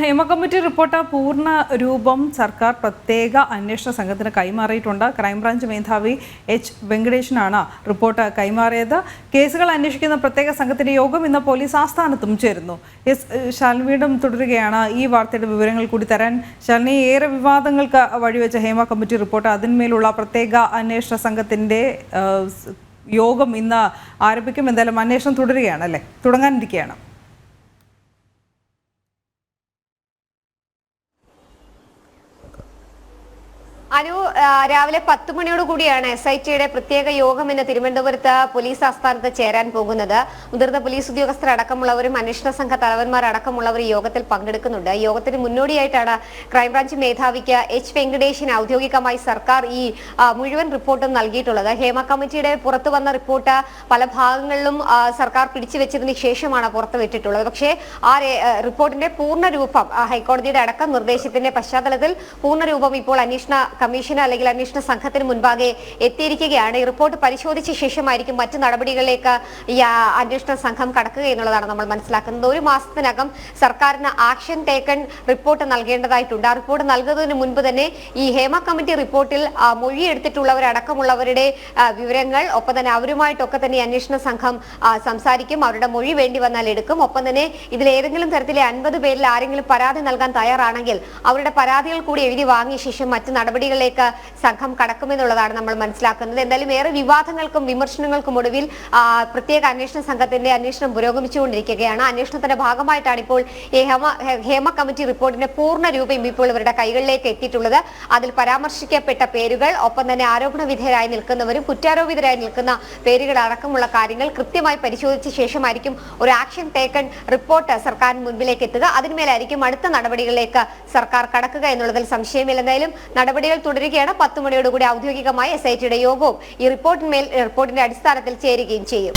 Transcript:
Hema committee report പൂർണ്ണ രൂപം സർക്കാർ പ്രത്യേക അന്വേഷണ സംഘത്തിന് കൈമാറിയിട്ടുണ്ട്. ക്രൈംബ്രാഞ്ച് മേധാവി എച്ച് വെങ്കടേശനാണ് റിപ്പോർട്ട് കൈമാറിയത്. കേസുകൾ അന്വേഷിക്കുന്ന പ്രത്യേക സംഘത്തിന്റെ യോഗം ഇന്ന് പോലീസ് ആസ്ഥാനത്തും ചേരുന്നു. ശാലിനിയും തുടരുകയാണ് ഈ വാർത്തയുടെ വിവരങ്ങൾ കൂടി തരാൻ. ശാലിനി, ഏറെ വിവാദങ്ങൾക്ക് വഴിവെച്ച ഹേമ കമ്മിറ്റി റിപ്പോർട്ട്, അതിന്മേലുള്ള പ്രത്യേക അന്വേഷണ സംഘത്തിന്റെ യോഗം ഇന്ന് ആരംഭിക്കും. എന്തായാലും അന്വേഷണം തുടരുകയാണ് അല്ലേ, തുടങ്ങാനിരിക്കുകയാണ്. അനു, രാവിലെ 10 മണിയോടുകൂടിയാണ് SITയുടെ പ്രത്യേക യോഗം ഇന്ന് തിരുവനന്തപുരത്ത് പോലീസ് ആസ്ഥാനത്ത് ചേരാൻ പോകുന്നത്. മുതിർന്ന പോലീസ് ഉദ്യോഗസ്ഥരടക്കമുള്ളവരും അന്വേഷണ സംഘ തലവന്മാരടക്കമുള്ളവർ ഈ യോഗത്തിൽ പങ്കെടുക്കുന്നുണ്ട്. യോഗത്തിന് മുന്നോടിയായിട്ടാണ് ക്രൈംബ്രാഞ്ച് മേധാവിക്ക് എച്ച് വെങ്കടേശന് ഔദ്യോഗികമായി സർക്കാർ ഈ മുഴുവൻ റിപ്പോർട്ടും നൽകിയിട്ടുള്ളത്. ഹേമ കമ്മിറ്റിയുടെ പുറത്തു വന്ന റിപ്പോർട്ട് പല ഭാഗങ്ങളിലും സർക്കാർ പിടിച്ചുവെച്ചതിന് ശേഷമാണ് പുറത്തുവിട്ടിട്ടുള്ളത്. പക്ഷേ ആ റിപ്പോർട്ടിന്റെ പൂർണ്ണരൂപം ഹൈക്കോടതിയുടെ അടക്കം നിർദ്ദേശത്തിന്റെ പശ്ചാത്തലത്തിൽ പൂർണ്ണരൂപം ഇപ്പോൾ അന്വേഷണ കമ്മീഷൻ അല്ലെങ്കിൽ അന്വേഷണ സംഘത്തിന് മുൻപാകെ എത്തിയിരിക്കുകയാണ്. ഈ റിപ്പോർട്ട് പരിശോധിച്ച ശേഷമായിരിക്കും മറ്റു നടപടികളിലേക്ക് ഈ അന്വേഷണ സംഘം കടക്കുക എന്നുള്ളതാണ് നമ്മൾ മനസ്സിലാക്കുന്നത്. 1 മാസത്തിനകം സർക്കാരിന് ആക്ഷൻ ടേക്കൺ റിപ്പോർട്ട് നൽകേണ്ടതായിട്ടുണ്ട്. ആ റിപ്പോർട്ട് നൽകുന്നതിന് മുൻപ് തന്നെ ഈ ഹേമ കമ്മിറ്റി റിപ്പോർട്ടിൽ മൊഴിയെടുത്തിട്ടുള്ളവരടക്കമുള്ളവരുടെ വിവരങ്ങൾ, ഒപ്പം തന്നെ അവരുമായിട്ടൊക്കെ തന്നെ അന്വേഷണ സംഘം സംസാരിക്കും. അവരുടെ മൊഴി വേണ്ടി വന്നാൽ എടുക്കും. ഒപ്പം തന്നെ ഇതിൽ ഏതെങ്കിലും തരത്തിലെ 50 പേരിൽ ആരെങ്കിലും പരാതി നൽകാൻ തയ്യാറാണെങ്കിൽ അവരുടെ പരാതികൾ കൂടി എഴുതി വാങ്ങിയ ശേഷം മറ്റു നടപടികളിലേക്ക് സംഘം കടക്കുമെന്നുള്ളതാണ് നമ്മൾ മനസ്സിലാക്കുന്നത്. എന്തായാലും ഏറെ വിവാദങ്ങൾക്കും വിമർശനങ്ങൾക്കും ഒടുവിൽ പ്രത്യേക അന്വേഷണ സംഘത്തിന്റെ അന്വേഷണം പുരോഗമിച്ചുകൊണ്ടിരിക്കുകയാണ്. അന്വേഷണത്തിന്റെ ഭാഗമായിട്ടാണ് ഇപ്പോൾ ഈ ഹേമ കമ്മിറ്റി റിപ്പോർട്ടിന്റെ പൂർണ്ണ രൂപം ഇപ്പോൾ ഇവരുടെ കൈകളിലേക്ക് എത്തിയിട്ടുള്ളത്. അതിൽ പരാമർശിക്കപ്പെട്ട പേരുകൾ, ഒപ്പം തന്നെ ആരോപണ വിധേയരായി നിൽക്കുന്നവരും കുറ്റാരോപിതരായി നിൽക്കുന്ന പേരുകൾ അടക്കമുള്ള കാര്യങ്ങൾ കൃത്യമായി പരിശോധിച്ച ശേഷമായിരിക്കും ഒരു ആക്ഷൻ ടേക്കൺ റിപ്പോർട്ട് സർക്കാരിന് മുൻപിലേക്ക് എത്തുക. അതിന്മേലായിരിക്കും അടുത്ത നടപടികളിലേക്ക് സർക്കാർ കടക്കുക എന്നുള്ളതിൽ സംശയമില്ല. എന്തായാലും നടപടികൾ തുടരുകയാണ്. 10 മണിയോടുകൂടി ഔദ്യോഗികമായി SITയുടെ യോഗവും ഈ റിപ്പോർട്ടിന്റെ അടിസ്ഥാനത്തിൽ ചേരുകയും ചെയ്യും.